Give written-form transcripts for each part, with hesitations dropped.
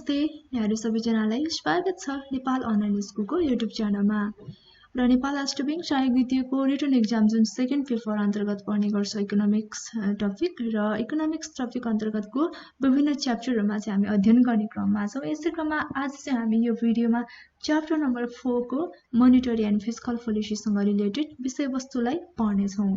नमस्ते यहाँहरु सबैजनालाई स्वागत छ नेपाल अनलाइन स्कुलको युट्युब च्यानलमा र नेपाल अष्टबिङ सहायक द्वितीयको रिटन एक्जाम जुन सेकेन्ड पेपर अन्तर्गत पढ्ने गर्छ इकोनोमिक्स टपिक र इकोनोमिक्स टपिक अन्तर्गतको विभिन्न च्याप्टरहरुमा चाहिँ हामी अध्ययन गर्ने क्रममा छौं। यसै क्रममा आज चाहिँ हामी यो भिडियोमा च्याप्टर नम्बर 4 को मोनेटरी एन्ड फिस्कल पोलिसी सँग रिलेटेड विषयवस्तुलाई पढ्ने छौं।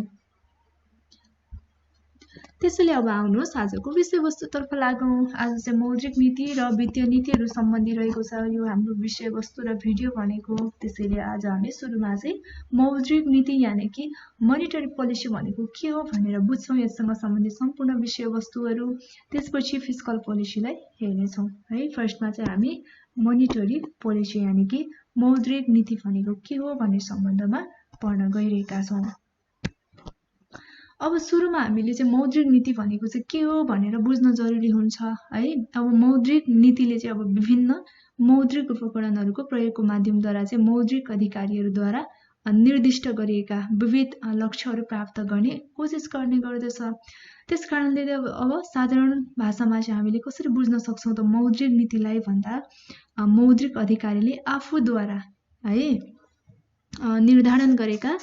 त्यसैले अब आउनुहोस् आजको विषयवस्तुतर्फ लागौं। आज चाहिँ मौद्रिक नीति र वित्तीय नीतिहरु सम्बन्धी रहेको छ यो हाम्रो विषयवस्तु र भिडियो भनेको। त्यसैले आज हामी सुरुमा चाहिँ मौद्रिक नीति यानि कि मोनेटरी पोलिसी भनेको के हो भनेर बुझ्छौं। यससँग सम्बन्धित सम्पूर्ण विषयवस्तुहरु त्यसपछि फिस्कल पोलिसीलाई हेर्ने छौं है। फर्स्टमा चाहिँ हामी मोनेटरी पोलिसी यानि कि मौद्रिक नीति भनेको के हो भन्ने सम्बन्धमा पढ्न गइरहेका छौं। अब सुरुमा हामीले चाहिँ मौद्रिक नीति भनेको चाहिँ के हो भनेर बुझ्न जरुरी हुन्छ है। अब मौद्रिक नीतिले चाहिँ अब विभिन्न मौद्रिक उपकरणहरुको प्रयोगको माध्यमद्वारा चाहिँ मौद्रिक अधिकारीहरुद्वारा निर्दिष्ट गरिएका विविध लक्ष्यहरु प्राप्त गर्ने कोसिस गर्ने गर्दछ। त्यसकारणले अब साधारण भाषामा चाहिँ हामीले कसरी बुझ्न सक्छौं त मौद्रिक नीतिलाई भन्दा मौद्रिक अधिकारीले आफूद्वारा है निर्धारण गरेका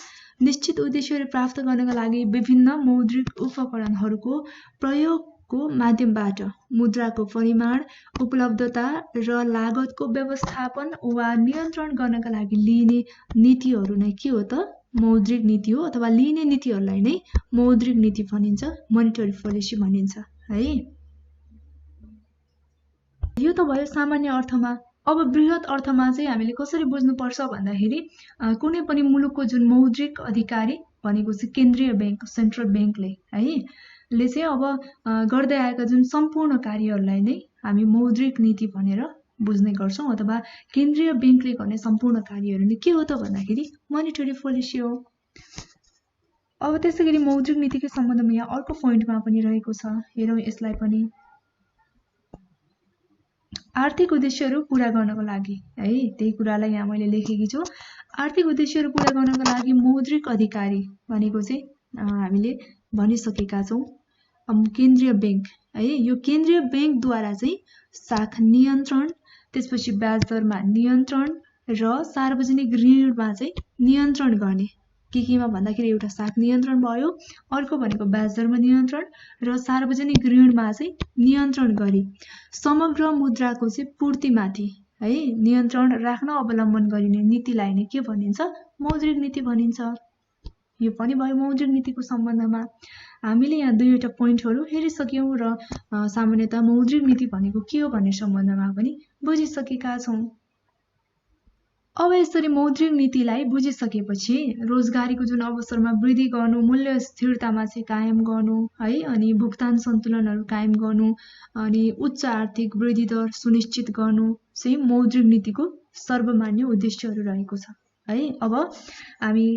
निश्चित उद्देश्यहरु प्राप्त गर्नका लागि विभिन्न मौद्रिक उपकरणहरुको प्रयोगको माध्यमबाट मुद्राको परिमाण, उपलब्धता र लागतको व्यवस्थापन वा नियन्त्रण गर्नका लागि लिइने नीतिहरु नै के हो त मौद्रिक नीति हो अथवा लिइने नीतिहरुलाई नै मौद्रिक नीति भनिन्छ, मोनेटरी पोलिसी भनिन्छ है। यो त भयो सामान्य अर्थमा। अब बृहत अर्थमा चाहिँ हामीले कसरी बुझ्नु पर्छ भन्दाखेरि कुनै पनि मुलुकको जुन मौद्रिक अधिकारी भनेको चाहिँ केन्द्रीय बैंक सेन्ट्रल बैंकले है ले चाहिँ अब गर्दै आएका जुन सम्पूर्ण कार्यहरुलाई नै हामी मौद्रिक नीति भनेर बुझ्ने गर्छौं अथवा केन्द्रीय बैंकले गर्ने सम्पूर्ण कार्यहरु नै के हो त भन्दाखेरि मोनेटरी पोलिसी हो। अब त्यसैगरी मौद्रिक नीतिको सम्बन्धमा यहाँ अर्को पोइन्टमा पनि रहेको छ। हेरौं यसलाई पनि। आर्थिक उद्देश्यहरु पूरा गर्नको लागि है त्यही कुरालाई यहाँ मैले लेखेकी छु। आर्थिक उद्देश्यहरु पूरा गर्नको लागि मौद्रिक अधिकारी भनेको चाहिँ हामीले भनिसकेका छौं केन्द्रीय बैंक है। यो केन्द्रीय बैंकद्वारा चाहिँ साख नियन्त्रण, त्यसपछि ब्याज दरमा नियन्त्रण र सार्वजनिक ऋणमा चाहिँ नियन्त्रण गर्ने केमा भन्दाखेरि एउटा साख नियन्त्रण भयो, अर्को भनेको ब्याज दरमा नियन्त्रण र सार्वजनिक ऋणमा चाहिँ नियन्त्रण गरी समग्र मुद्राको चाहिँ पूर्तिमाथि है नियन्त्रण राख्न अवलम्बन गरिने नीतिलाई नै के भनिन्छ मौद्रिक नीति भनिन्छ। यो पनि भयो मौद्रिक नीतिको सम्बन्धमा। हामीले यहाँ दुईवटा पोइन्टहरु हेरिसक्यौं र सामान्यतः मौद्रिक नीति भनेको के हो भन्ने सम्बन्धमा पनि बुझिसकेका छौं। अब यसरी मौद्रिक नीतिलाई बुझिसकेपछि रोजगारीको जुन अवसरमा वृद्धि गर्नु, मूल्य स्थिरतामा चाहिँ कायम गर्नु है अनि भुक्तान सन्तुलनहरु कायम गर्नु अनि उच्च आर्थिक वृद्धि दर सुनिश्चित गर्नु चाहिँ मौद्रिक नीतिको सर्वमान्य उद्देश्यहरु रहेको छ है। अब हामी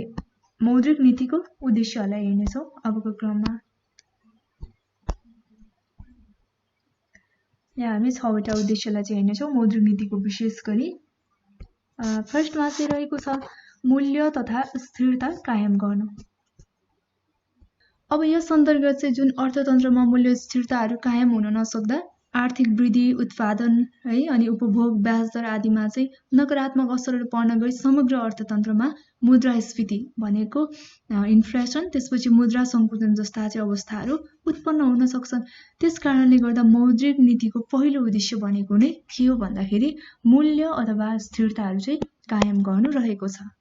मौद्रिक नीतिको उद्देश्यलाई हेर्ने छौं अबको क्रममा। यहाँ हामी 6 वटा उद्देश्यलाई चाहिँ हेर्ने छौं मौद्रिक नीतिको विशेष गरी। फर्स्टमा चाहिँ रहेको छ मूल्य तथा स्थिरता कायम गर्नु। अब यस अन्तर्गत चाहिँ जुन अर्थतन्त्रमा मूल्य स्थिरताहरु कायम हुन नसक्दा आर्थिक वृद्धि, उत्पादन है अनि उपभोग, ब्याज दर आदिमा चाहिँ नकारात्मक असरहरु पर्न गई समग्र अर्थतन्त्रमा मुद्रास्फीति भनेको इन्फ्लेसन, त्यसपछि मुद्रा संकुचन जस्ता चाहिँ अवस्थाहरु उत्पन्न हुन सक्छन्। त्यसकारणले गर्दा मौद्रिक नीतिको पहिलो उद्देश्य भनेको नै के हो भन्दाखेरि मूल्य अथवा स्थिरताहरु चाहिँ कायम गर्नु रहेको छ।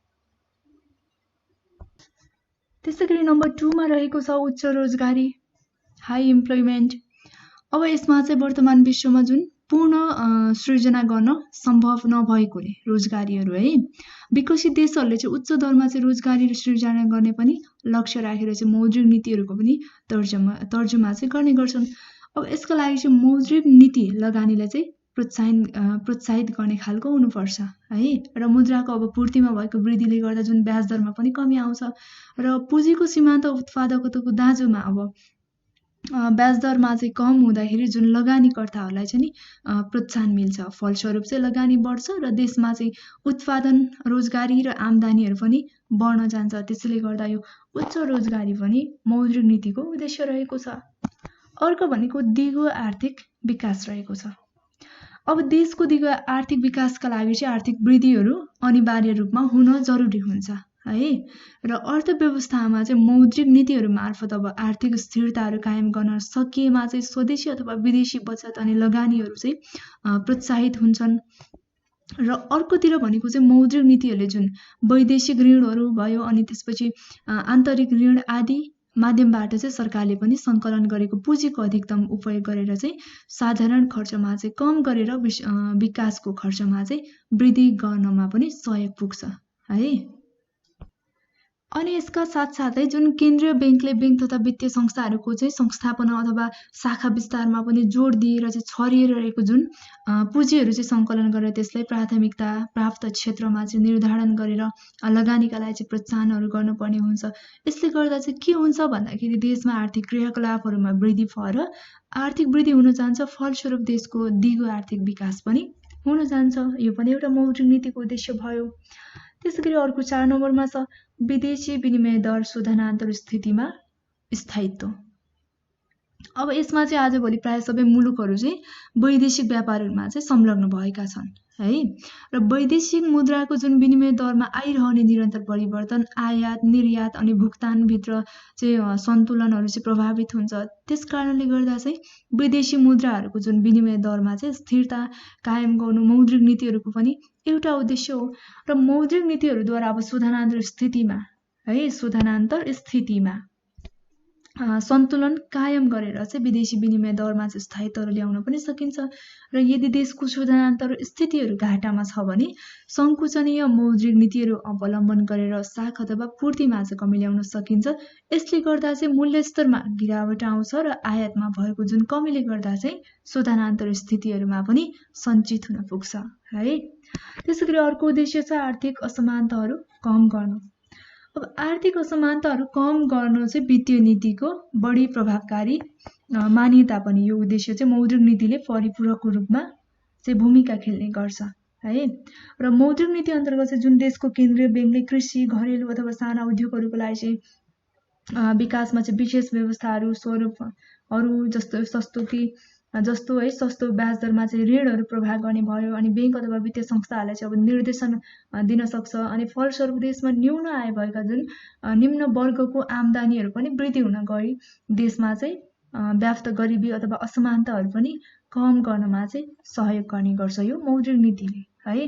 त्यसैगरी नम्बर 2 मा रहेको छ उच्च रोजगारी हाई इम्प्लोइमेन्ट। अब यसमा चाहिँ वर्तमान विश्वमा जुन पूर्ण सृजना गर्न सम्भव नभएकोले रोजगारीहरु है विकसित देशहरुले चाहिँ उच्च दरमा चाहिँ रोजगारी सृजना गर्ने पनि लक्ष्य राखेर चाहिँ मौद्रिक नीतिहरुको पनि तर्जुमा चाहिँ गर्ने गर्छन्। अब यसको लागि चाहिँ मौद्रिक नीति लगानीलाई चाहिँ प्रोत्साहित गर्ने खालको हुनुपर्छ है र मुद्राको अब पूर्तिमा भएको वृद्धिले गर्दा जुन ब्याज दरमा पनि कमी आउँछ र पुँजीको सीमान्त उत्पादकताको दाँजोमा अब ब्याज दरमा चाहिँ कम हुँदाखेरि जुन लगानीकर्ताहरुलाई चाहिँ नि प्रोत्साहन मिल्छ। फलस्वरूप चाहिँ लगानी बढ्छ र देशमा चाहिँ उत्पादन, रोजगारी र आम्दानीहरु पनि बढ्न जान्छ। त्यसैले गर्दा यो उच्च रोजगारी पनि मौद्रिक नीतिको उद्देश्य रहेको छ। अर्को भनेको दिगो आर्थिक विकास रहेको छ। अब देशको दिगो आर्थिक विकासका लागि चाहिँ आर्थिक वृद्धिहरू अनिवार्य रूपमा हुन जरुरी हुन्छ है। र अर्थव्यवस्थामा चाहिँ मौद्रिक नीतिहरू मार्फत अब आर्थिक स्थिरताहरू कायम गर्न सकिएमा चाहिँ स्वदेशी अथवा विदेशी बचत अनि लगानीहरू चाहिँ प्रोत्साहित हुन्छन्। र अर्कोतिर भनेको चाहिँ मौद्रिक नीतिहरूले जुन वैदेशिक ऋणहरू भयो अनि त्यसपछि आन्तरिक ऋण आदि माध्यमबाट चाहिँ सरकारले पनि सङ्कलन गरेको पुँजीको अधिकतम उपयोग गरेर चाहिँ साधारण खर्चमा चाहिँ कम गरेर विकासको खर्चमा चाहिँ वृद्धि गर्नमा पनि सहयोग पुग्छ है। अनि यसका साथसाथै जुन केन्द्रीय बैंकले बैंक तथा वित्तीय संस्थाहरूको चाहिँ संस्थापना अथवा शाखा विस्तारमा पनि जोड दिएर चाहिँ छरिएर रहेको जुन पुँजीहरू चाहिँ सङ्कलन गरेर त्यसलाई प्राथमिकता प्राप्त क्षेत्रमा चाहिँ निर्धारण गरेर लगानीका लागि चाहिँ प्रोत्साहनहरू गर्नुपर्ने हुन्छ। यसले गर्दा चाहिँ के हुन्छ भन्दाखेरि देशमा आर्थिक क्रियाकलापहरूमा वृद्धि भएर आर्थिक वृद्धि हुन जान्छ, फलस्वरूप देशको दिगो आर्थिक विकास पनि हुन जान्छ। यो पनि एउटा मौद्रिक नीतिको उद्देश्य भयो। त्यसैगरी अर्को 4 नम्बरमा छ विदेशी विनिमय दर शोधनान्तर स्थितिमा स्थायित्व। अब यसमा चाहिँ आजभोलि प्राय सबै मुलुकहरू चाहिँ वैदेशिक व्यापारहरूमा चाहिँ संलग्न भएका छन् है। र वैदेशिक मुद्राको जुन विनिमय दरमा आइरहने निरन्तर परिवर्तन आयात निर्यात अनि भुक्तानभित्र चाहिँ सन्तुलनहरू चाहिँ प्रभावित हुन्छ। त्यस कारणले गर्दा चाहिँ विदेशी मुद्राहरूको जुन विनिमय दरमा चाहिँ स्थिरता कायम गर्नु मौद्रिक नीतिहरूको पनि एउटा उद्देश्य हो। र मौद्रिक नीतिहरूद्वारा अब शोधनान्तर स्थितिमा सन्तुलन कायम गरेर चाहिँ विदेशी विनिमय दरमा चाहिँ स्थायित्व ल्याउन पनि सकिन्छ। र यदि देशको शोधनान्तर स्थितिहरू घाटामा छ भने सङ्कुचनीय मौद्रिक नीतिहरू अवलम्बन गरेर साख अथवा पूर्तिमा चाहिँ कमी ल्याउन सकिन्छ। यसले गर्दा चाहिँ मूल्य स्तरमा गिरावट आउँछ र आयातमा भएको जुन कमीले गर्दा चाहिँ शोधनान्तर स्थितिहरूमा पनि सञ्चित हुन पुग्छ है। त्यसैगरी अर्को उद्देश्य छ आर्थिक असमानताहरू कम गर्नु। अब आर्थिक असमानताहरू कम गर्न चाहिँ वित्तीय नीतिको बढी प्रभावकारी मानिए पनि यो उद्देश्य चाहिँ मौद्रिक नीतिले परिपूरकको रूपमा चाहिँ भूमिका खेल्ने गर्छ है। र मौद्रिक नीति अन्तर्गत चाहिँ जुन देशको केन्द्रीय बैंकले कृषि घरेलु अथवा साना उद्योगहरूको लागि चाहिँ विकासमा चाहिँ विशेष व्यवस्थाहरू स्वरूपहरू जस्तो सस्तो ब्याज दरमा चाहिँ ऋणहरू प्रवाह गर्ने भयो। अनि बैंक अथवा वित्तीय संस्थाहरूलाई चाहिँ अब निर्देशन दिन सक्छ। अनि फलस्वरूप देशमा न्यून आय भएका जुन निम्न वर्गको आम्दानीहरू पनि वृद्धि हुन गई देशमा चाहिँ व्याप्त गरिबी अथवा असमानताहरू पनि कम गर्नमा चाहिँ सहयोग गर्ने गर्छ यो मौद्रिक नीतिले है।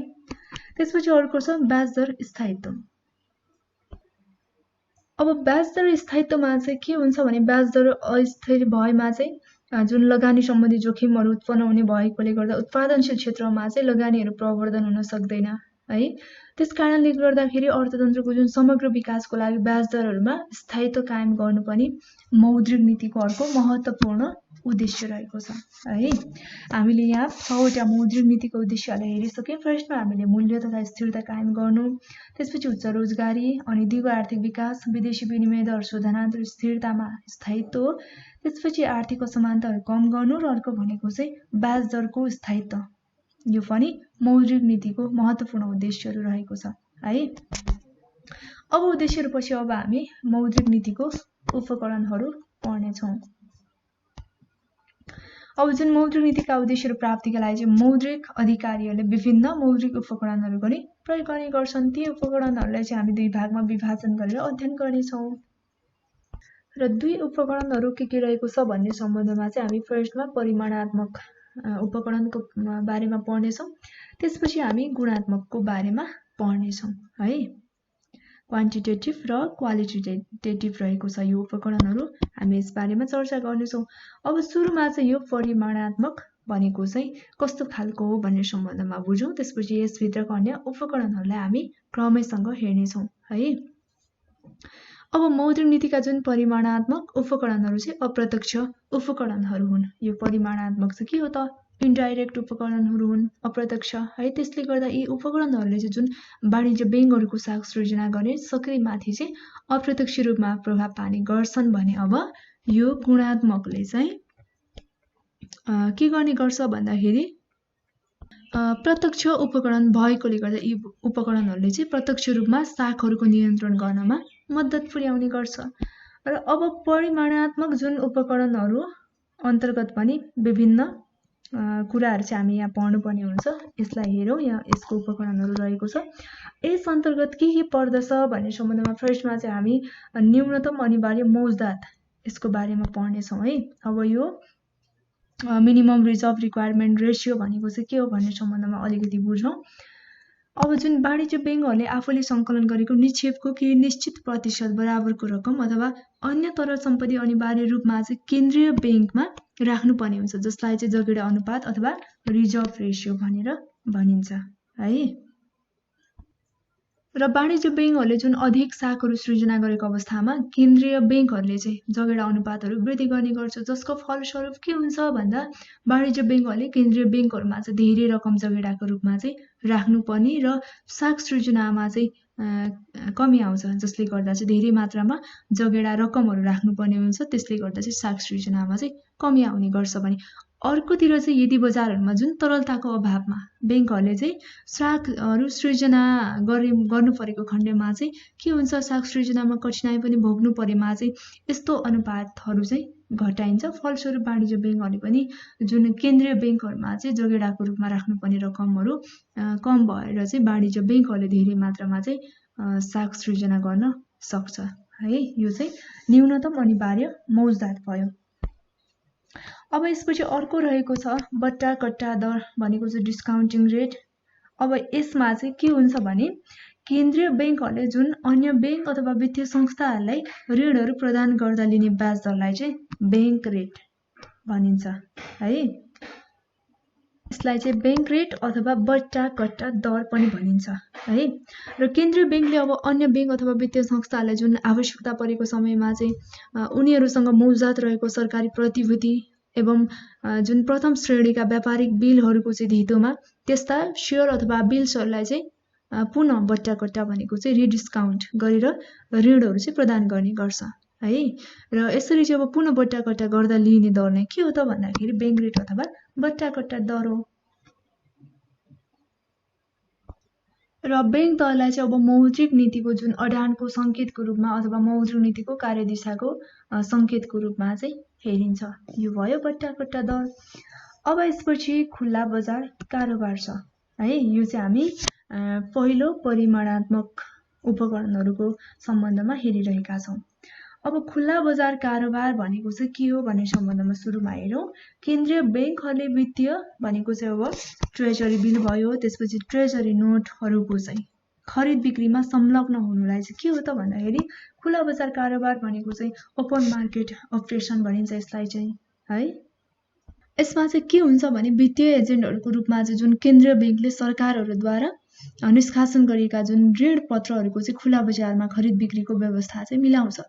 त्यसपछि अर्को छ ब्याज दर स्थायित्व। अब ब्याज दर स्थायित्वमा चाहिँ के हुन्छ भने ब्याज दर अस्थिर भएमा चाहिँ जुन लगानी सम्बन्धी जोखिमहरू उत्पन्न हुने भएकोले गर्दा उत्पादनशील क्षेत्रमा चाहिँ लगानीहरू प्रवर्धन हुन सक्दैन है। त्यस कारणले गर्दाखेरि अर्थतन्त्रको जुन समग्र विकासको लागि ब्याज दरहरूमा स्थायित्व कायम गर्नु पनि मौद्रिक नीतिको अर्को महत्त्वपूर्ण उद्देश्य रहेको छ है। हामीले यहाँ 6वटा मौद्रिक नीतिको उद्देश्यलाई हेरिसक्यौँ। फर्स्टमा हामीले मूल्य तथा स्थिरता कायम गर्नु, त्यसपछि उच्च रोजगारी अनि दिगो आर्थिक विकास, विदेशी विनिमय दर शोधनान्तर स्थिरतामा स्थायित्व, त्यसपछि आर्थिक असमानताहरू कम गर्नु र अर्को भनेको चाहिँ ब्याज दरको स्थायित्व। यो पनि मौद्रिक नीतिको महत्त्वपूर्ण उद्देश्यहरू रहेको छ है। अब उद्देश्यहरूपछि अब हामी मौद्रिक नीतिको उपकरणहरू पढ्नेछौँ। अब जुन मौद्रिक नीतिका उद्देश्यहरू प्राप्तिका लागि चाहिँ मौद्रिक अधिकारीहरूले विभिन्न मौद्रिक उपकरणहरू पनि प्रयोग गर्ने गर्छन्। ती उपकरणहरूलाई चाहिँ हामी 2 भागमा विभाजन गरेर अध्ययन गर्नेछौँ। र 2 उपकरणहरू के रहेको छ भन्ने सम्बन्धमा चाहिँ हामी फर्स्टमा परिमाणात्मक उपकरणको बारेमा पढ्नेछौँ। त्यसपछि हामी गुणात्मकको बारेमा पढ्नेछौँ है। क्वान्टिटेटिभ र क्वालिटेटिभ रहेको छ यो उपकरणहरू, हामी यस बारेमा चर्चा गर्नेछौँ। अब सुरुमा चाहिँ यो परिमाणात्मक भनेको चाहिँ कस्तो खालको हो भन्ने सम्बन्धमा बुझौँ। त्यसपछि यसभित्रका अन्य उपकरणहरूलाई हामी क्रमैसँग हेर्नेछौँ है। अब मौद्रिक नीतिका जुन परिमाणात्मक उपकरणहरू चाहिँ अप्रत्यक्ष उपकरणहरू हुन्। यो परिमाणात्मक चाहिँ के हो त इन्डाइरेक्ट उपकरणहरू हुन्, अप्रत्यक्ष है। त्यसले गर्दा यी उपकरणहरूले चाहिँ जुन वाणिज्य बैंकहरूको साख सृजना गर्ने सक्रियमाथि चाहिँ अप्रत्यक्ष रूपमा प्रभाव पार्ने गर्छन् भने अब यो गुणात्मकले चाहिँ के गर्ने गर्छ भन्दाखेरि प्रत्यक्ष उपकरण भएकोले गर्दा यी उपकरणहरूले चाहिँ प्रत्यक्ष रूपमा साखहरूको नियन्त्रण गर्नमा मद्दत पुर्याउने गर्छ। र अब परिमाणात्मक जुन उपकरणहरू अन्तर्गत पनि विभिन्न कुराहरू चाहिँ हामी यहाँ पढ्नुपर्ने हुन्छ। यसलाई हेरौँ, यहाँ यसको उपकरणहरू रहेको छ। यस अन्तर्गत के पर्दछ भन्ने सम्बन्धमा फर्स्टमा चाहिँ हामी न्यूनतम अनिवार्य मौजदात यसको बारेमा पढ्नेछौँ है। अब यो मिनिमम रिजर्भ रिक्वायरमेन्ट रेसियो भनेको चाहिँ के हो भन्ने सम्बन्धमा अलिकति बुझौँ। अब जुन वाणिज्य बैंकहरूले आफूले सङ्कलन गरेको निक्षेपको केही निश्चित प्रतिशत बराबरको रकम अथवा अन्य तरल सम्पत्ति अनिवार्य रूपमा चाहिँ केन्द्रीय बैंकमा राख्नुपर्ने हुन्छ, जसलाई चाहिँ जगेडा अनुपात अथवा रिजर्भ रेसियो भनेर भनिन्छ है। र वाणिज्य बैंकहरूले जुन अधिक शाखहरू सृजना गरेको अवस्थामा केन्द्रीय बैंकहरूले चाहिँ जगेडा अनुपातहरू वृद्धि गर्ने गर्छ, जसको फलस्वरूप के हुन्छ भन्दा वाणिज्य बैंकहरूले केन्द्रीय बैंकहरूमा चाहिँ धेरै रकम जगेडाको रूपमा चाहिँ राख्नुपर्ने र शाख सृजनामा चाहिँ कमी आउँछ, जसले गर्दा चाहिँ धेरै मात्रामा जगेडा रकमहरू राख्नुपर्ने हुन्छ, त्यसले गर्दा चाहिँ शाख सृजनामा चाहिँ कमी आउने गर्छ भने अर्कोतिर चाहिँ यदि बजारहरूमा जुन तरलताको अभावमा बैंकहरूले चाहिँ शाखहरू सृजना गर्नु परेको खण्डमा चाहिँ के हुन्छ, शाख सृजनामा कठिनाइ पनि भोग्नु परेमा चाहिँ यस्तो अनुपातहरू चाहिँ घटाइन्छ। फलस्वरूप वाणिज्य बैंकहरूले पनि जुन केन्द्रीय बैंकहरूमा चाहिँ जगेडाको रूपमा राख्नुपर्ने रकमहरू कम भएर चाहिँ वाणिज्य बैंकहरूले धेरै मात्रामा चाहिँ शाख सृजना गर्न सक्छ है। यो चाहिँ न्यूनतम अनिवार्य मौजदात भयो। अब यसपछि अर्को रहेको छ बट्टा कट्टा दर भनेको चाहिँ डिस्काउन्टिङ रेट। अब यसमा चाहिँ के हुन्छ भने केन्द्रीय बैंकहरूले जुन अन्य बैंक अथवा वित्तीय संस्थाहरूलाई ऋणहरू प्रदान गर्दा लिने ब्याज दरलाई चाहिँ बैंक रेट भनिन्छ है। यसलाई चाहिँ बैंक रेट अथवा बट्टा कट्टा दर पनि भनिन्छ है। र केन्द्रीय बैंकले अब अन्य बैंक अथवा वित्तीय संस्थाहरूलाई जुन आवश्यकता परेको समयमा चाहिँ उनीहरूसँग मौजदात रहेको सरकारी प्रतिभूति एवं जुन प्रथम श्रेणीका व्यापारिक बिलहरूको चाहिँ धितोमा त्यस्ता सेयर अथवा बिल्सहरूलाई चाहिँ पुनः बट्टा कट्टा भनेको चाहिँ रिडिस्काउन्ट गरेर ऋणहरू चाहिँ प्रदान गर्ने गर्छ है। र यसरी चाहिँ अब पुनः बट्टा कट्टा गर्दा लिइने दर नै के हो त भन्दाखेरि बैंक रेट अथवा बट्टा कट्टा दर हो। र बैंक दरलाई चाहिँ अब मौद्रिक नीतिको जुन अडानको सङ्केतको रूपमा अथवा मौद्रिक नीतिको कार्यदिशाको सङ्केतको रूपमा चाहिँ हेरिन्छ। यो भयो बट्टा कट्टा दर। अब यसपछि खुल्ला बजार कारोबार छ है। यो चाहिँ हामी पहिलो परिमाणात्मक उपकरणहरूको सम्बन्धमा हेरिरहेका छौँ। अब खुल्ला बजार कारोबार भनेको चाहिँ के हो भन्ने सम्बन्धमा सुरुमा हेरौँ। केन्द्रीय बैंकहरूले वित्तीय भनेको चाहिँ अब ट्रेजरी बिल भयो, त्यसपछि ट्रेजरी नोटहरूको चाहिँ खरिद बिक्रीमा संलग्न हुनुलाई चाहिँ के हो त भन्दाखेरि खुल्ला बजार कारोबार भनेको चाहिँ ओपन मार्केट अपरेसन भनिन्छ यसलाई चाहिँ है। यसमा चाहिँ के हुन्छ भने वित्तीय एजेन्टहरूको रूपमा चाहिँ जुन केन्द्रीय बैंकले सरकारहरूद्वारा निष्कासन गरिएका जुन ऋण पत्रहरूको चाहिँ खुल्ला बजारमा खरिद बिक्रीको व्यवस्था चाहिँ मिलाउँछ।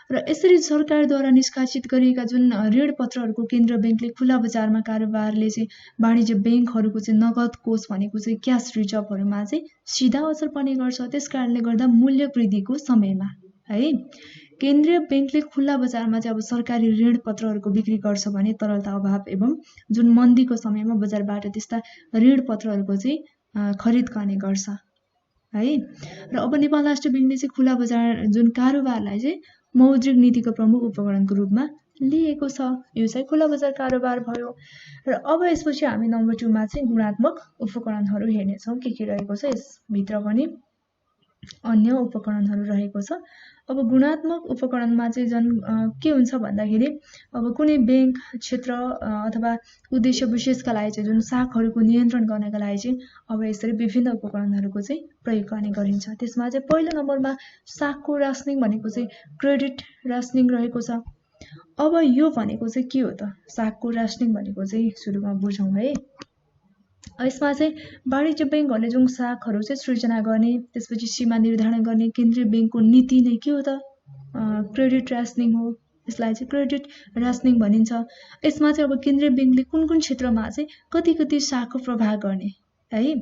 र यसरी सरकारद्वारा निष्कासित गरिएका जुन ऋण पत्रहरूको केन्द्रीय बैंकले खुल्ला बजारमा कारोबारले चाहिँ वाणिज्य बैंकहरूको चाहिँ नगद कोष भनेको चाहिँ क्यास रिजर्भहरूमा चाहिँ सिधा असर पर्ने गर्छ। त्यसकारणले गर्दा मूल्य वृद्धिको समयमा है केन्द्रीय बैंकले खुल्ला बजारमा चाहिँ अब सरकारी ऋण पत्रहरूको बिक्री गर्छ भने तरलता अभाव एवं जुन मन्दीको समयमा बजारबाट त्यस्ता ऋण पत्रहरूको चाहिँ खरिद गर्ने गर्छ है। र अब नेपाल राष्ट्र बैंकले चाहिँ खुल्ला बजार जुन कारोबारलाई चाहिँ मौद्रिक नीतिको प्रमुख उपकरणको रूपमा लिएको छ। यो चाहिँ खुल्ला बजार कारोबार भयो। र अब यसपछि हामी नम्बर 2 मा चाहिँ गुणात्मक उपकरणहरू हेर्नेछौँ। के रहेको छ यसभित्र पनि अन्य उपकरणहरू रहेको छ। अब गुणात्मक उपकरणमा चाहिँ के हुन्छ भन्दाखेरि अब कुनै बैंक क्षेत्र अथवा उद्देश्य विशेषका लागि चाहिँ जुन शाखहरूको नियन्त्रण गर्नका लागि चाहिँ अब यसरी विभिन्न उपकरणहरूको चाहिँ प्रयोग गर्ने गरिन्छ। त्यसमा चाहिँ पहिलो नम्बरमा शाखको रासनिङ भनेको चाहिँ क्रेडिट रासनिङ रहेको छ। अब यो भनेको चाहिँ के हो त शाखको रासनिङ भनेको चाहिँ सुरुमा बुझौँ है। यसमा चाहिँ वाणिज्य बैंकहरूले जुन शाखहरू चाहिँ सृजना गर्ने त्यसपछि सीमा निर्धारण गर्ने केन्द्रीय बैंकको नीति नै के हो त क्रेडिट रासनिङ हो। यसलाई चाहिँ क्रेडिट रासनिङ भनिन्छ। यसमा चाहिँ अब केन्द्रीय बैंकले कुन कुन क्षेत्रमा चाहिँ कति शाखको प्रवाह गर्ने है,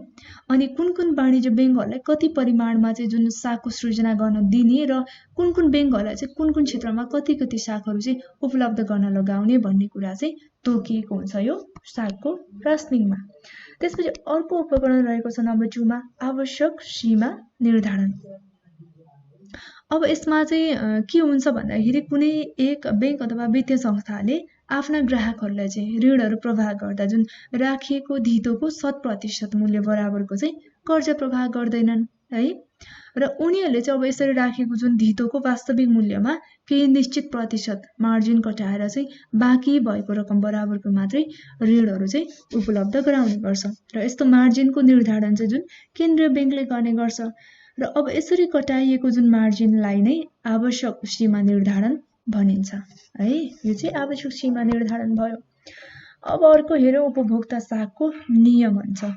अनि कुन वाणिज्य बैंकहरूलाई कति परिमाणमा चाहिँ जुन शाखको सृजना गर्न दिने र कुन बैंकहरूलाई चाहिँ कुन क्षेत्रमा कति शाखहरू चाहिँ उपलब्ध गर्न लगाउने भन्ने कुरा चाहिँ तोकिएको हुन्छ यो शाखको रासनिङमा। त्यसपछि अर्को उपकरण रहेको छ नम्बर 2 मा आवश्यक सीमा निर्धारण। अब यसमा चाहिँ के हुन्छ भन्दाखेरि कुनै एक बैंक अथवा वित्तीय संस्थाले आफ्ना ग्राहकहरूलाई चाहिँ ऋणहरू प्रवाह गर्दा जुन राखिएको धितोको 100% मूल्य बराबरको चाहिँ कर्जा प्रवाह गर्दैनन् है। र उनीहरूले चाहिँ अब यसरी राखेको जुन धितोको वास्तविक मूल्यमा केही निश्चित प्रतिशत मार्जिन कटाएर चाहिँ बाँकी भएको रकम बराबरको मात्रै ऋणहरू चाहिँ उपलब्ध गराउने गर्छ। र यस्तो मार्जिनको निर्धारण चाहिँ जुन केन्द्रीय बैंकले गर्ने गर्छ। र अब यसरी कटाइएको जुन मार्जिनलाई नै आवश्यक सीमा निर्धारण भनिन्छ है। यो चाहिँ आवश्यक सीमा निर्धारण भयो। अब अर्को हेरौँ उपभोक्ता साखको नियमन छ।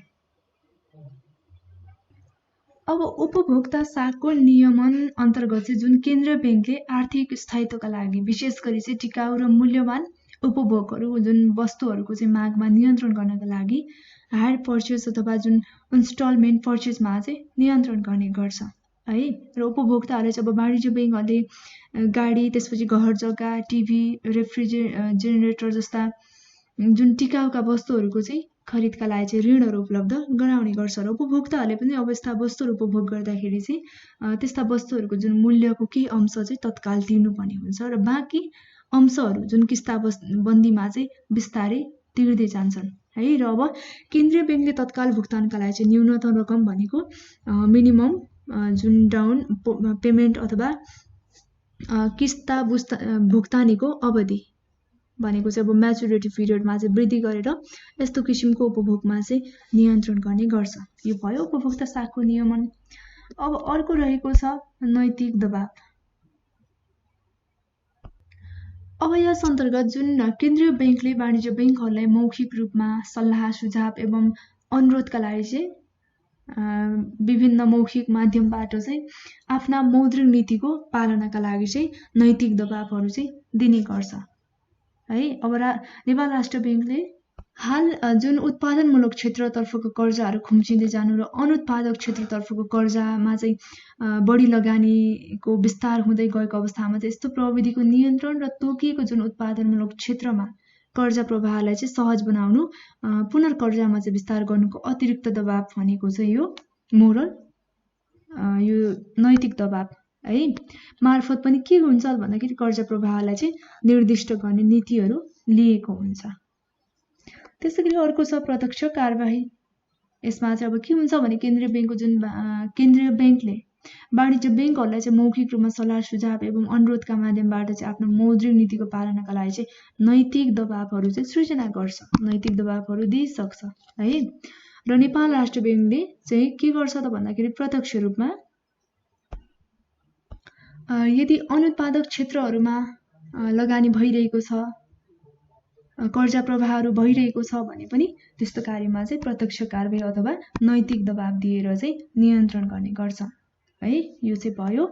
अब उपभोक्ता साखको नियमन अन्तर्गत चाहिँ जुन केन्द्रीय बैंकले आर्थिक स्थायित्वका लागि विशेष गरी चाहिँ टिकाउ र मूल्यवान उपभोगहरू जुन वस्तुहरूको चाहिँ मागमा नियन्त्रण गर्नका लागि हायर पर्चेस अथवा जुन इन्स्टलमेन्ट पर्चेसमा चाहिँ नियन्त्रण गर्ने गर्छ है। र उपभोक्ताहरूले चाहिँ अब वाणिज्य बैंकहरूले गाडी, त्यसपछि घर जग्गा, टिभी, रेफ्रिजरेटर जस्ता जुन टिकाउका वस्तुहरूको चाहिँ खरिदका लागि चाहिँ ऋणहरू उपलब्ध गराउने गर्छ। र उपभोक्ताहरूले पनि अब यस्ता वस्तुहरू उपभोग गर्दाखेरि चाहिँ त्यस्ता वस्तुहरूको जुन मूल्यको केही अंश चाहिँ तत्काल तिर्नुपर्ने हुन्छ र बाँकी अंशहरू जुन किस्ताबन्दीमा चाहिँ बिस्तारै तिर्दै जान्छन् है। र अब केन्द्रीय बैंकले तत्काल भुक्तानका लागि चाहिँ न्यूनतम रकम भनेको मिनिमम जुन डाउन पेमेन्ट अथवा किस्ता भुक्तानीको अवधि भनेको चाहिँ अब म्याचुरिटी पिरियडमा चाहिँ वृद्धि गरेर यस्तो किसिमको उपभोगमा चाहिँ नियन्त्रण गर्ने गर्छ। यो भयो उपभोक्ता साखको नियमन। अब अर्को रहेको छ नैतिक दबाव। अब यस अन्तर्गत जुन केन्द्रीय बैंकले वाणिज्य बैंकहरूलाई मौखिक रूपमा सल्लाह सुझाव एवं अनुरोधका लागि चाहिँ विभिन्न मौखिक माध्यमबाट चाहिँ आफ्ना मौद्रिक नीतिको पालनाका लागि चाहिँ नैतिक दबावहरू चाहिँ दिने गर्छ है। अब नेपाल राष्ट्र बैंकले हाल जुन उत्पादनमूलक क्षेत्रतर्फको कर्जाहरू खुम्चिँदै जानु र अनुत्पादक क्षेत्रतर्फको कर्जामा चाहिँ बढी लगानीको विस्तार हुँदै गएको अवस्थामा चाहिँ यस्तो प्रविधिको नियन्त्रण र तोकिएको जुन उत्पादनमूलक क्षेत्रमा कर्जा प्रवाहलाई चाहिँ सहज बनाउनु, पुनर्कर्जामा चाहिँ विस्तार गर्नुको अतिरिक्त दबाव भनेको चाहिँ यो मोरल यो नैतिक दबाव है मार्फत पनि के हुन्छ भन्दाखेरि कर्जा प्रवाहलाई चाहिँ निर्दिष्ट गर्ने नीतिहरू लिएको हुन्छ। त्यसैगरी अर्को छ प्रत्यक्ष कारबाही। यसमा चाहिँ अब के हुन्छ भने केन्द्रीय बैंकको जुन केन्द्रीय बैंकले वाणिज्य बैंकहरूलाई चाहिँ मौखिक रूपमा सल्लाह सुझाव एवं अनुरोधका माध्यमबाट चाहिँ आफ्नो मौद्रिक नीतिको पालनाका लागि चाहिँ नैतिक दबावहरू चाहिँ सृजना गर्छ, नैतिक दबावहरू दिइसक्छ है। र नेपाल राष्ट्र बैंकले चाहिँ के गर्छ त भन्दाखेरि प्रत्यक्ष रूपमा यदि अनुत्पादक क्षेत्रहरूमा लगानी भइरहेको छ, कर्जा प्रवाहहरू भइरहेको छ भने पनि त्यस्तो कार्यमा चाहिँ प्रत्यक्ष कारबाही अथवा नैतिक दबाव दिएर चाहिँ नियन्त्रण गर्ने गर्छ है। यो चाहिँ भयो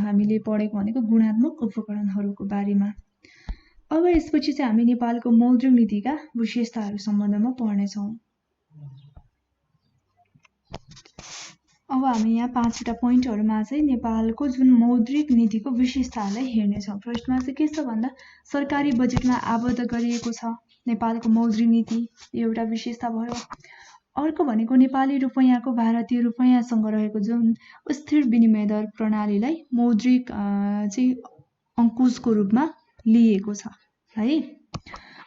हामीले पढेको भनेको गुणात्मक उपकरणहरूको बारेमा। अब यसपछि चाहिँ हामी नेपालको मौद्रिक नीतिका विशेषताहरू सम्बन्धमा पढ्नेछौँ। अब हामी यहाँ 5वटा पोइन्टहरुमा चाहिँ नेपालको जुन मौद्रिक नीतिको विशेषतालाई हेर्नेछौँ। फर्स्टमा चाहिँ के छ भन्दा सरकारी बजेटमा आबद्ध गरिएको छ नेपालको मौद्रिक नीति, एउटा विशेषता भयो। अर्को भनेको नेपाली रुपैयाँको भारतीय रुपैयाँसँग रहेको जुन स्थिर विनिमय दर प्रणालीलाई मौद्रिक चाहिँ अंकुशको रूपमा लिएको छ है।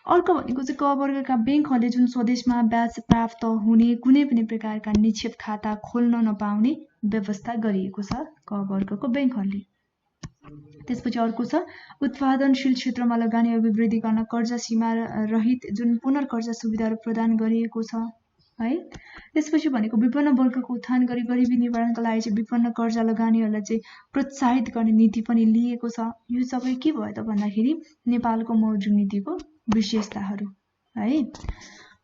अर्को भनेको चाहिँ क वर्गका बैंकहरूले जुन स्वदेशमा ब्याज प्राप्त हुने कुनै पनि प्रकारका निक्षेप खाता खोल्न नपाउने व्यवस्था गरिएको छ क वर्गको बैंकहरूले। त्यसपछि अर्को छ उत्पादनशील क्षेत्रमा लगानी अभिवृद्धि गर्न कर्जा सीमा रहित जुन पुनर्कर्जा सुविधाहरू प्रदान गरिएको छ है। त्यसपछि भनेको विपन्न वर्गको उत्थान गरी गरिबी निवारणका लागि चाहिँ विपन्न कर्जा लगानीहरूलाई चाहिँ प्रोत्साहित गर्ने नीति पनि लिएको छ। यो सबै के भयो त भन्दाखेरि नेपालको मौद्रिक नीतिको विशेषताहरू है।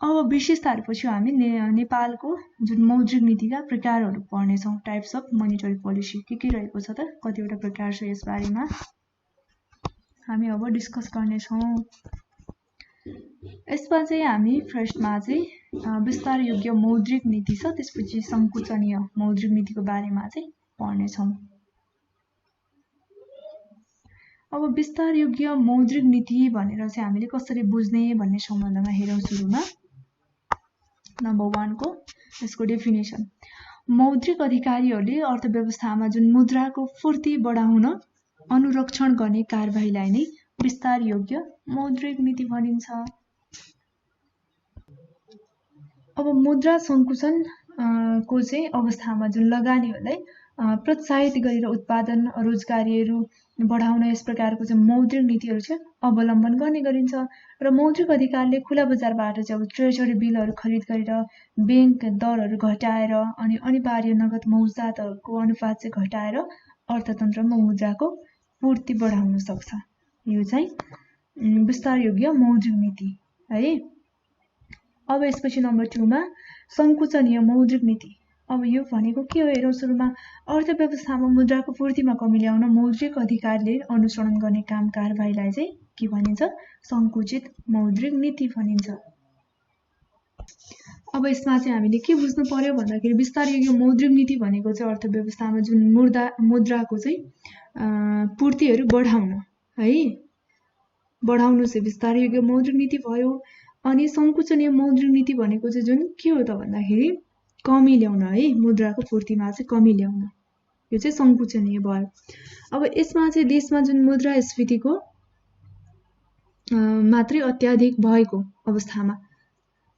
अब विशेषताहरूपछि हामी नेपालको जुन मौद्रिक नीतिका प्रकारहरू पढ्नेछौँ। टाइप्स अफ मोनेटरी पोलिसी के रहेको छ त, कतिवटा प्रकार छ यस बारेमा हामी अब डिस्कस गर्नेछौँ। यसमा चाहिँ हामी फर्स्टमा चाहिँ विस्तार योग्य मौद्रिक नीति छ, त्यसपछि संकुचनीय मौद्रिक नीतिको बारेमा चाहिँ पढ्नेछौँ। अब विस्तार योग्य मौद्रिक नीति भनेर चाहिँ हामीले कसरी बुझ्ने भन्ने सम्बन्धमा हेरौँ। सुरुमा नम्बर 1 को यसको डेफिनेसन। मौद्रिक अधिकारीहरूले अर्थव्यवस्थामा जुन मुद्राको फुर्ती बढाउन अनुरक्षण गर्ने कारबाहीलाई नै विस्तार योग्य मौद्रिक नीति भनिन्छ। अब मुद्रा सङ्कुचन को चाहिँ अवस्थामा जुन लगानीहरूलाई प्रोत्साहित गरेर उत्पादन रोजगारीहरू बढाउन यस प्रकारको चाहिँ मौद्रिक नीतिहरू चाहिँ अवलम्बन गर्ने गरिन्छ। र मौद्रिक अधिकारले खुला बजारबाट चाहिँ अब ट्रेजरी बिलहरू खरिद गरेर ब्याङ्क दरहरू घटाएर अनि अनिवार्य नगद मौजातको अनुपात चाहिँ घटाएर अर्थतन्त्रमा मुद्राको पूर्ति बढाउन सक्छ। यो चाहिँ विस्तार योग्य मौद्रिक नीति है। अब यसपछि नम्बर 2 मा सङ्कुचनीय मौद्रिक नीति। अब यो भनेको के हो हेरौँ। सुरुमा अर्थव्यवस्थामा मुद्राको पूर्तिमा कमी ल्याउन मौद्रिक अधिकारले अनुसरण गर्ने काम कारबाहीलाई चाहिँ के भनिन्छ? सङ्कुचित मौद्रिक नीति भनिन्छ। अब यसमा चाहिँ हामीले के बुझ्नु पर्यो भन्दाखेरि विस्तार योग्य मौद्रिक नीति भनेको चाहिँ अर्थव्यवस्थामा जुन मुद्राको चाहिँ पूर्तिहरू बढाउन है, बढाउनु चाहिँ विस्तार योग्य मौद्रिक नीति भयो। अनि सङ्कुचनीय मौद्रिक नीति भनेको चाहिँ जुन के हो त भन्दाखेरि कमी ल्याउन है, मुद्राको पूर्तिमा चाहिँ कमी ल्याउन, यो चाहिँ सङ्कुचनीय भयो। अब यसमा चाहिँ देशमा जुन मुद्रास्फीतिको मात्रै अत्याधिक भएको अवस्थामा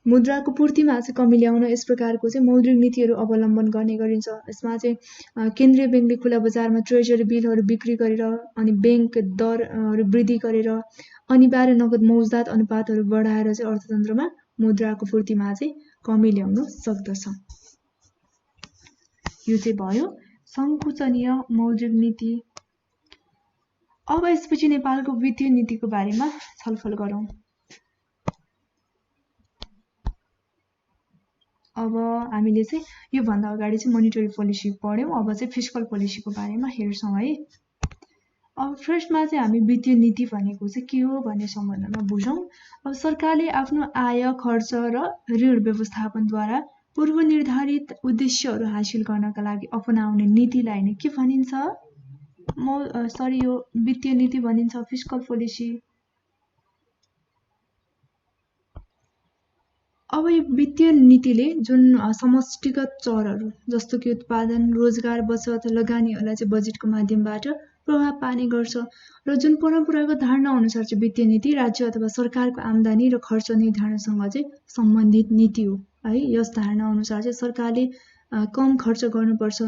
मुद्राको पूर्तिमा चाहिँ कमी ल्याउन यस प्रकारको चाहिँ मौद्रिक नीतिहरू अवलम्बन गर्ने गरिन्छ। यसमा चाहिँ केन्द्रीय ब्याङ्कले खुला बजारमा ट्रेजरी बिलहरू बिक्री गरेर अनि ब्याङ्क दरहरू वृद्धि गरेर अनिवार्य नगद मौजात अनुपातहरू बढाएर चाहिँ अर्थतन्त्रमा मुद्राको पूर्तिमा चाहिँ कमी ल्याउन सक्दछ। यो चाहिँ भयो सङ्कुचनीय मौद्रिक नीति। अब यसपछि नेपालको वित्तीय नीतिको बारेमा छलफल गरौँ। अब हामीले चाहिँ योभन्दा अगाडि चाहिँ मोनिटरी पोलिसी पढ्यौँ, अब चाहिँ फिस्कल पोलिसीको बारेमा हेर्छौँ है। अब फर्स्टमा चाहिँ हामी वित्तीय नीति भनेको चाहिँ के हो भन्ने सम्बन्धमा बुझौँ। अब सरकारले आफ्नो आय खर्च र ऋण व्यवस्थापनद्वारा पूर्व निर्धारित उद्देश्यहरू हासिल गर्नका लागि अपनाउने नीतिलाई नै के भनिन्छ? यो वित्तीय नीति भनिन्छ, फिस्कल पोलिसी। अब यो वित्तीय नीतिले जुन समष्टिगत चरहरू जस्तो कि उत्पादन, रोजगार, बचत, लगानीहरूलाई चाहिँ बजेटको माध्यमबाट प्रभाव पार्ने गर्छ। र जुन परम्परागत धारणा अनुसार चाहिँ वित्तीय नीति राज्य अथवा सरकारको आम्दानी र खर्च निर्धारणसँग चाहिँ सम्बन्धित नीति हो है। यस धारणा अनुसार चाहिँ सरकारले कम खर्च गर्नुपर्छ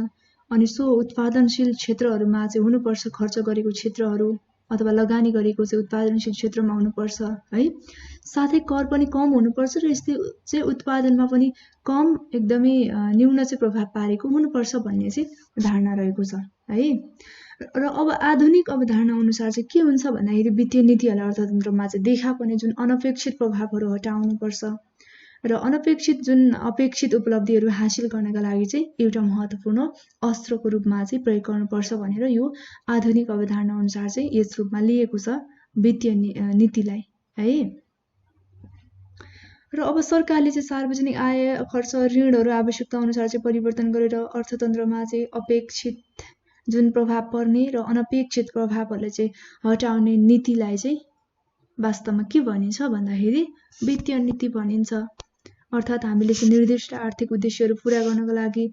अनि सो उत्पादनशील क्षेत्रहरूमा चाहिँ हुनुपर्छ, खर्च गरेको क्षेत्रहरू अथवा लगानी गरेको चाहिँ उत्पादनशील क्षेत्रमा हुनुपर्छ है। साथै कर पनि कम हुनुपर्छ र यस्तै चाहिँ उत्पादनमा पनि कम एकदमै न्यून चाहिँ प्रभाव पारेको हुनुपर्छ भन्ने चाहिँ धारणा रहेको छ है। र अब आधुनिक अवधारणा अनुसार चाहिँ के हुन्छ भन्दाखेरि वित्तीय नीतिहरूलाई अर्थतन्त्रमा चाहिँ देखा पर्ने जुन अनपेक्षित प्रभावहरू हटाउनुपर्छ र अनपेक्षित जुन अपेक्षित उपलब्धिहरू हासिल गर्नका लागि चाहिँ एउटा महत्त्वपूर्ण अस्त्रको रूपमा चाहिँ प्रयोग गर्नुपर्छ भनेर यो आधुनिक अवधारणा अनुसार चाहिँ यस रूपमा लिएको छ वित्तीय नीतिलाई है। र अब सरकारले चाहिँ सार्वजनिक आय खर्च ऋणहरू आवश्यकता अनुसार चाहिँ परिवर्तन गरेर अर्थतन्त्रमा चाहिँ अपेक्षित जुन प्रभाव पर्ने र अनपेक्षित प्रभावहरूलाई चाहिँ हटाउने नीतिलाई चाहिँ वास्तवमा के भनिन्छ भन्दाखेरि वित्तीय नीति भनिन्छ। अर्थात् हामीले चाहिँ निर्दिष्ट आर्थिक उद्देश्यहरू पूरा गर्नको लागि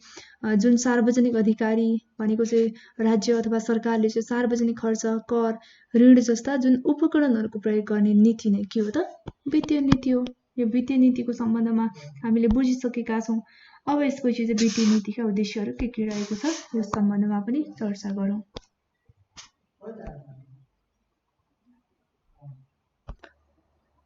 जुन सार्वजनिक अधिकारी भनेको चाहिँ राज्य अथवा सरकारले चाहिँ सार्वजनिक खर्च, कर, ऋण जस्ता जुन उपकरणहरूको प्रयोग गर्ने नीति नै के हो त? वित्तीय नीति हो। यो वित्तीय नीतिको सम्बन्धमा हामीले बुझिसकेका छौँ। अब यसपछि चाहिँ वित्तीय नीतिका उद्देश्यहरू के रहेको छ यस सम्बन्धमा पनि चर्चा गरौँ।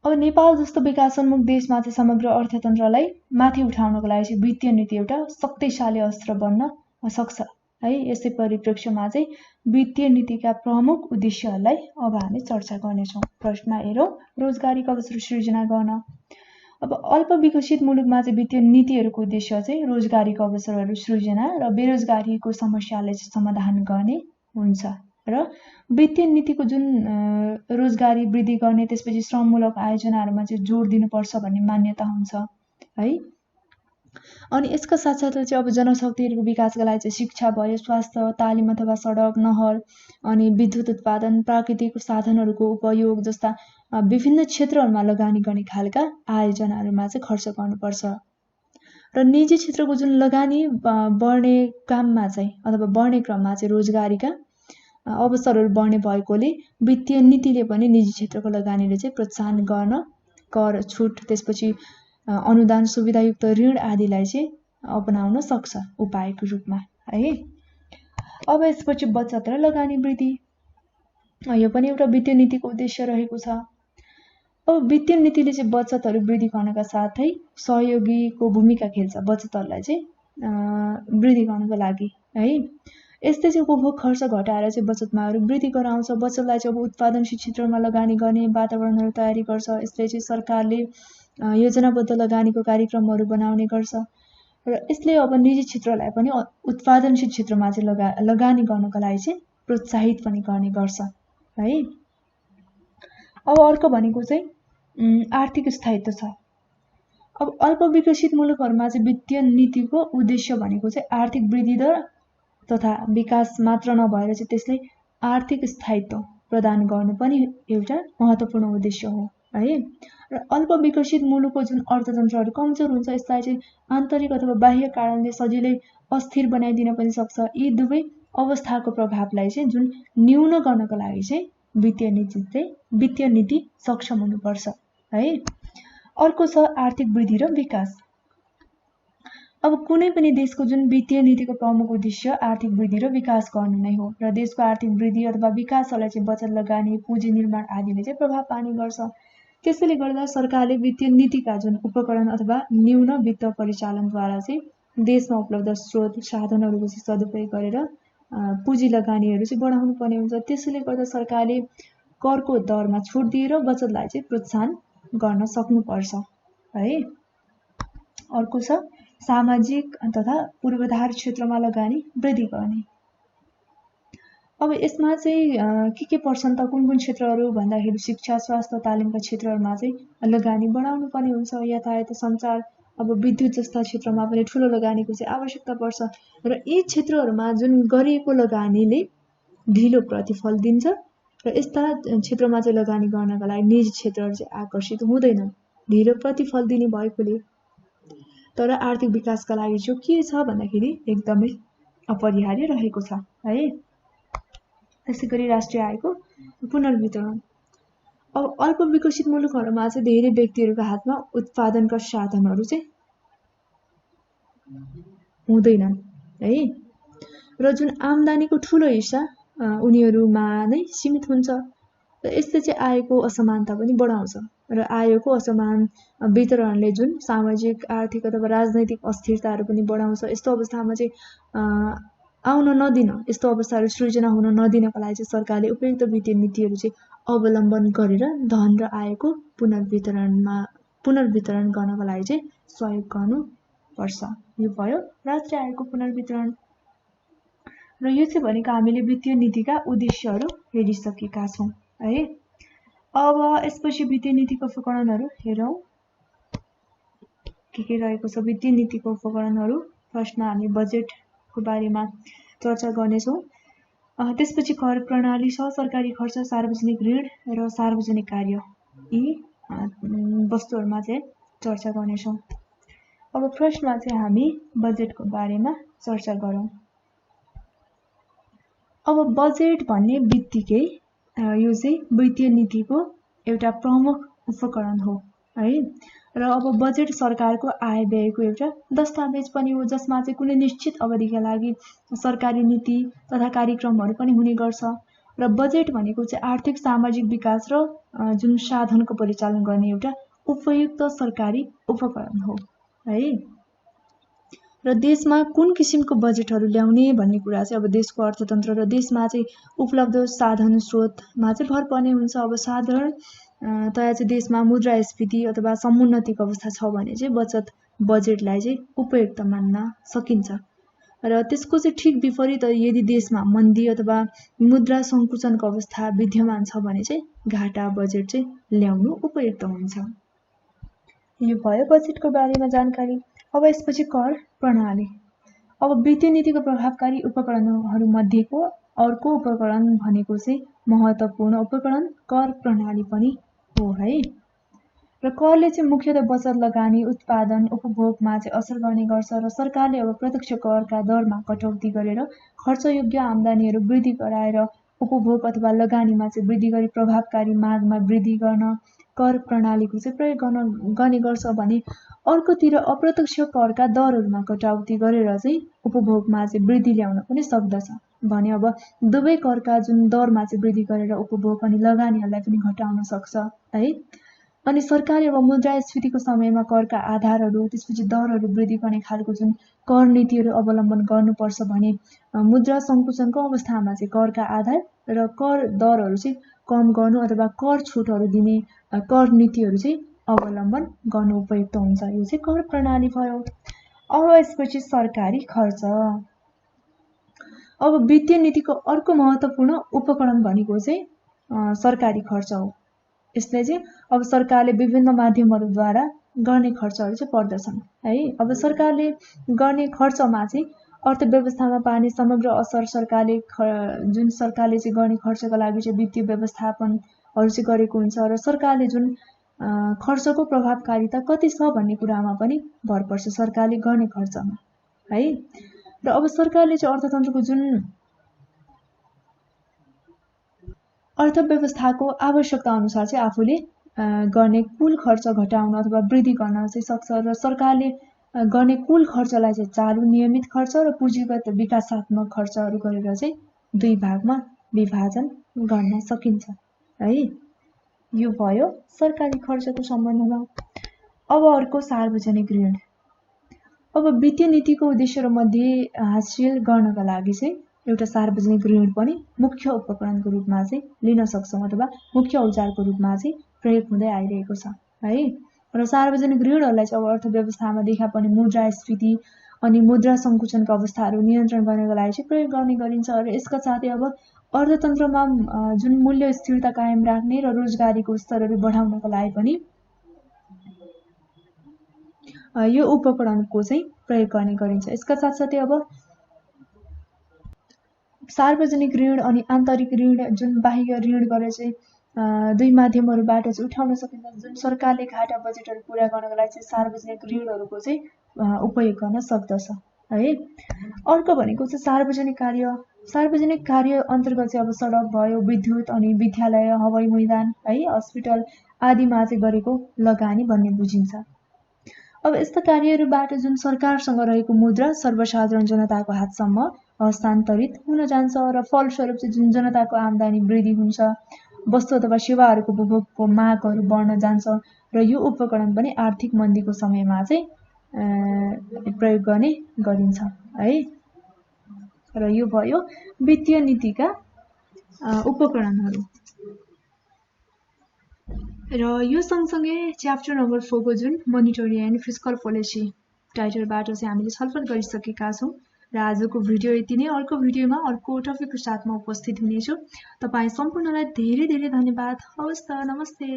अब नेपाल जस्तो विकासोन्मुख देशमा चाहिँ समग्र अर्थतन्त्रलाई माथि उठाउनको लागि चाहिँ वित्तीय नीति एउटा शक्तिशाली अस्त्र बन्न सक्छ है। यसै परिप्रेक्ष्यमा चाहिँ वित्तीय नीतिका प्रमुख उद्देश्यहरूलाई अब हामी चर्चा गर्नेछौँ। फर्स्टमा हेरौँ रोजगारीको अवसर सृजना गर्न। अब अल्प विकसित मुलुकमा चाहिँ वित्तीय नीतिहरूको उद्देश्य चाहिँ रोजगारीको अवसरहरू सृजना र बेरोजगारीको समस्यालाई चाहिँ समाधान गर्ने हुन्छ। र वित्तीय नीतिको जुन रोजगारी वृद्धि गर्ने त्यसपछि श्रममूलक आयोजनाहरूमा चाहिँ जोड दिनुपर्छ भन्ने मान्यता हुन्छ है। अनि यसका साथसाथै चाहिँ अब जनशक्तिहरूको विकासका लागि चाहिँ शिक्षा भयो, स्वास्थ्य, तालिम अथवा सडक, नहर अनि विद्युत उत्पादन, प्राकृतिक साधनहरूको उपयोग जस्ता विभिन्न क्षेत्रहरूमा लगानी गर्ने खालका आयोजनाहरूमा चाहिँ खर्च गर्नुपर्छ। र निजी क्षेत्रको जुन लगानी बढ्ने काममा चाहिँ अथवा बढ्ने क्रममा चाहिँ रोजगारीका अवसरहरू बढ्ने भएकोले वित्तीय नीतिले पनि निजी क्षेत्रको लगानीले चाहिँ प्रोत्साहन गर्न कर छुट त्यसपछि अनुदान सुविधायुक्त ऋण आदिलाई चाहिँ अपनाउन सक्छ उपायको रूपमा है। अब यसपछि बचत र लगानी वृद्धि, यो पनि एउटा वित्तीय नीतिको उद्देश्य रहेको छ। अब वित्तीय नीतिले चाहिँ बचतहरू वृद्धि गर्नका साथै सहयोगीको भूमिका खेल्छ बचतहरूलाई चाहिँ वृद्धि गर्नको लागि है। यस्तै चाहिँ उपभोग खर्च घटाएर चाहिँ बचतमा वृद्धि गराउँछ। बचतलाई चाहिँ अब उत्पादनशील क्षेत्रमा लगानी गर्ने वातावरणहरू तयारी गर्छ। यसले चाहिँ सरकारले योजनाबद्ध लगानीको कार्यक्रमहरू बनाउने गर्छ र यसले अब निजी क्षेत्रलाई पनि उत्पादनशील क्षेत्रमा चाहिँ लगानी गर्नको लागि चाहिँ प्रोत्साहित पनि गर्ने गर्छ है। अब अर्को भनेको चाहिँ आर्थिक स्थायित्व छ। अब अल्प विकसित मुलुकहरूमा चाहिँ वित्तीय नीतिको उद्देश्य भनेको चाहिँ आर्थिक वृद्धि दर तथा विकास मात्र नभएर चाहिँ त्यसले आर्थिक स्थायित्व प्रदान गर्नु पनि एउटा महत्त्वपूर्ण उद्देश्य हो है। र अल्प विकसित मुलुकको जुन अर्थतन्त्रहरू कमजोर हुन्छ यसलाई चाहिँ आन्तरिक अथवा बाह्य कारणले सजिलै अस्थिर बनाइदिन पनि सक्छ। यी दुवै अवस्थाको प्रभावलाई चाहिँ जुन न्यून गर्नको लागि चाहिँ वित्तीय नीति सक्षम हुनुपर्छ है। अर्को छ आर्थिक वृद्धि र विकास। अब कुनै पनि देशको जुन वित्तीय नीतिको प्रमुख उद्देश्य आर्थिक वृद्धि र विकास गर्नु नै हो र देशको आर्थिक वृद्धि अथवा विकासलाई चाहिँ बचत लगानी पुँजी निर्माण आदिले चाहिँ प्रभाव पार्ने गर्छ। त्यसैले गर्दा सरकारले वित्तीय नीतिका जुन उपकरण अथवा न्यून वित्त परिचालनद्वारा चाहिँ देशमा उपलब्ध स्रोत साधनहरूको चाहिँ सदुपयोग गरेर पुँजी लगानीहरू चाहिँ बढाउनु पर्ने हुन्छ। त्यसैले गर्दा सरकारले करको दरमा छुट दिएर बचतलाई चाहिँ प्रोत्साहन गर्न सक्नुपर्छ है। अर्को छ सामाजिक तथा पूर्वाधार क्षेत्रमा लगानी वृद्धि गर्ने। अब यसमा चाहिँ के पर्छन् त कुन क्षेत्रहरू भन्दाखेरि शिक्षा स्वास्थ्य तालिमका क्षेत्रहरूमा चाहिँ लगानी बढाउनु पर्ने हुन्छ। यातायात सञ्चार अब विद्युत जस्ता क्षेत्रमा पनि ठुलो लगानीको चाहिँ आवश्यकता पर्छ र यी क्षेत्रहरूमा जुन गरिएको लगानीले ढिलो प्रतिफल दिन्छ र यस्ता क्षेत्रमा चाहिँ लगानी गर्नका लागि निजी क्षेत्रहरू चाहिँ आकर्षित हुँदैनन् ढिलो प्रतिफल दिने भएकोले। तर आर्थिक विकासका लागि चाहिँ के छ भन्दाखेरि एकदमै अपरिहार्य रहेको छ है। त्यसैगरी राष्ट्रिय आयको पुनर्वितरण। अब अल्प विकसित मुलुकहरूमा चाहिँ धेरै व्यक्तिहरूका हातमा उत्पादनका साधनहरू चाहिँ हुँदैनन् है र जुन आम्दानीको ठुलो हिस्सा उनीहरूमा नै सीमित हुन्छ र यसले चाहिँ आयको असमानता पनि बढाउँछ र आयको असमान वितरणले जुन सामाजिक आर्थिक अथवा राजनैतिक अस्थिरताहरू पनि बढाउँछ। यस्तो अवस्थामा चाहिँ यस्तो अवस्थाहरू सृजना हुन नदिनको लागि चाहिँ सरकारले उपयुक्त वित्तीय नीतिहरू चाहिँ अवलम्बन गरेर धन र आयको पुनर्वितरण गर्नको लागि चाहिँ सहयोग गर्नुपर्छ। यो भयो राष्ट्रिय आयको पुनर्वितरण र यो चाहिँ भनेको हामीले वित्तीय नीतिका उद्देश्यहरू हेरिसकेका छौँ है। अब यसपछि वित्तीय नीतिको उपकरणहरू हेरौँ के रहेको छ। वित्तीय नीतिको उपकरणहरू फर्स्टमा हामी बजेटको बारेमा चर्चा गर्नेछौँ। त्यसपछि कर प्रणाली छ, सरकारी खर्च, सार्वजनिक ऋण र सार्वजनिक कार्य, यी वस्तुहरूमा चाहिँ चर्चा गर्नेछौँ। अब फर्स्टमा चाहिँ हामी बजेटको बारेमा चर्चा गरौँ। अब बजेट भन्ने बित्तिकै यो चाहिँ वित्तीय नीतिको एउटा प्रमुख उपकरण हो है र अब बजेट सरकारको आय व्ययको एउटा दस्तावेज पनि हो जसमा चाहिँ कुनै निश्चित अवधिका लागि सरकारी नीति तथा कार्यक्रमहरू पनि हुने गर्छ र बजेट भनेको चाहिँ आर्थिक सामाजिक विकास र जुन साधनको परिचालन गर्ने एउटा उपयुक्त सरकारी उपकरण हो है। र देशमा कुन किसिमको बजेटहरू ल्याउने भन्ने कुरा चाहिँ अब देशको अर्थतन्त्र र देशमा चाहिँ उपलब्ध साधन स्रोतमा चाहिँ भर पर्ने हुन्छ। अब साधारणतया चाहिँ देशमा मुद्रास्फीति अथवा समुन्नतिको अवस्था छ भने चाहिँ बजेटलाई चाहिँ उपयुक्त मान्न सकिन्छ र त्यसको चाहिँ ठिक विपरीत यदि देशमा मन्दी अथवा मुद्रा सङ्कुचनको अवस्था विद्यमान छ भने चाहिँ घाटा बजेट चाहिँ ल्याउनु उपयुक्त हुन्छ। यो भयो बजेटको बारेमा जानकारी। अब यसपछि कर प्रणाली। अब वित्तीय नीतिको प्रभावकारी उपकरणहरू मध्येको अर्को उपकरण भनेको चाहिँ महत्त्वपूर्ण उपकरण कर प्रणाली पनि हो है र करले चाहिँ मुख्यतः बचत लगानी उत्पादन उपभोगमा चाहिँ असर गर्ने गर्छ र सरकारले अब प्रत्यक्ष करका दरमा कटौती गरेर खर्चयोग्य आम्दानीहरू वृद्धि गराएर उपभोग अथवा लगानीमा चाहिँ वृद्धि गरी प्रभावकारी मागमा वृद्धि गर्न कर प्रणालीको चाहिँ प्रयोग गर्ने गर्छ भने अर्कोतिर अप्रत्यक्ष करका दरहरूमा कटौती गरेर चाहिँ उपभोगमा चाहिँ वृद्धि ल्याउन पनि सक्दछ भने अब दुवै करका जुन दरमा चाहिँ वृद्धि गरेर उपभोग अनि लगानीहरूलाई पनि घटाउन सक्छ है। अनि सरकारले अब मुद्रास्फीतिको समयमा करका आधारहरू त्यसपछि दरहरू वृद्धि गर्ने खालको जुन कर नीतिहरू अवलम्बन गर्नुपर्छ भने मुद्रा सङ्कुचनको अवस्थामा चाहिँ करका आधार र कर दरहरू चाहिँ कम गर्नु अथवा कर छुटहरू दिने कर नीतिहरू चाहिँ अवलम्बन गर्नु उपयुक्त हुन्छ। यो चाहिँ कर प्रणाली भयो। अब यसपछि सरकारी खर्च। अब वित्तीय नीतिको अर्को महत्त्वपूर्ण उपकरण भनेको चाहिँ सरकारी खर्च हो। यसले चाहिँ अब सरकारले विभिन्न माध्यमहरूद्वारा गर्ने खर्चहरू चाहिँ पर्दछन् है। अब सरकारले गर्ने खर्चमा चाहिँ अर्थव्यवस्थामा पार्ने समग्र असर सरकारले चाहिँ गर्ने खर्चका लागि चाहिँ वित्तीय व्यवस्थापनहरू चाहिँ गरेको हुन्छ र सरकारले जुन खर्चको प्रभावकारिता कति छ भन्ने कुरामा पनि भर पर्छ सरकारले गर्ने खर्चमा है। र अब सरकारले चाहिँ अर्थतन्त्रको जुन अर्थव्यवस्थाको आवश्यकता अनुसार चाहिँ आफूले गर्ने कुल खर्च घटाउन अथवा वृद्धि गर्न चाहिँ सक्छ र सरकारले गर्ने कुल खर्चलाई चाहिँ चालु नियमित खर्च र पुँजीगत विकासात्मक खर्चहरू गरेर चाहिँ दुई भागमा विभाजन गर्न सकिन्छ है। यो भयो सरकारी खर्चको सम्बन्धमा। अब अर्को सार्वजनिक ऋण। अब वित्तीय नीतिको उद्देश्यहरूमध्ये हासिल गर्नका लागि चाहिँ एउटा सार्वजनिक ऋण पनि मुख्य उपकरणको रूपमा चाहिँ लिन सक्छौँ अथवा मुख्य औजारको रूपमा चाहिँ प्रयोग हुँदै आइरहेको छ है। र सार्वजनिक ऋणहरूलाई चाहिँ अब अर्थव्यवस्थामा देखा पर्ने मुद्रास्फीति अनि मुद्रा सङ्कुचनका अवस्थाहरू नियन्त्रण गर्नका लागि चाहिँ प्रयोग गर्ने गरिन्छ र यसका साथै अब अर्थतन्त्रमा जुन मूल्य स्थिरता कायम राख्ने र रोजगारीको स्तरहरू बढाउनका लागि पनि यो उपकरणको चाहिँ प्रयोग गर्ने गरिन्छ। यसका साथसाथै अब सार्वजनिक ऋण अनि आन्तरिक ऋण जुन बाह्य ऋण गरेर चाहिँ दुई माध्यमहरूबाट चाहिँ उठाउन सकिन्छ। जुन सरकारले घाटा बजेटहरू पुरा गर्नका लागि चाहिँ सार्वजनिक ऋणहरूको चाहिँ उपयोग गर्न सक्दछ है। अर्को भनेको चाहिँ सार्वजनिक कार्य अन्तर्गत चाहिँ अब सडक भयो, विद्युत अनि विद्यालय, हवाई मैदान है, हस्पिटल आदिमा चाहिँ गरेको लगानी भन्ने बुझिन्छ। अब यस्ता कार्यहरूबाट जुन सरकारसँग रहेको मुद्रा सर्वसाधारण जनताको हातसम्म हस्तान्तरित हुन जान्छ र फलस्वरूप चाहिँ जुन जनताको आम्दानी वृद्धि हुन्छ, वस्तु अथवा सेवाहरूको उपभोगको मागहरू बढ्न जान्छ र यो उपकरण पनि आर्थिक मन्दीको समयमा चाहिँ प्रयोग गर्ने गरिन्छ है। र यो भयो वित्तीय नीतिका उपकरणहरू। र यो सँगसँगै च्याप्टर नम्बर 4 को जुन मोनिटरी एन्ड फिस्कल पोलिसी टाइटलबाट चाहिँ हामीले छलफल गरिसकेका छौँ र आजको भिडियो यति नै। अर्को भिडियोमा अर्को टपिकको साथमा उपस्थित हुनेछु। तपाईँ सम्पूर्णलाई धेरै धेरै धन्यवाद। हवस् त, नमस्ते।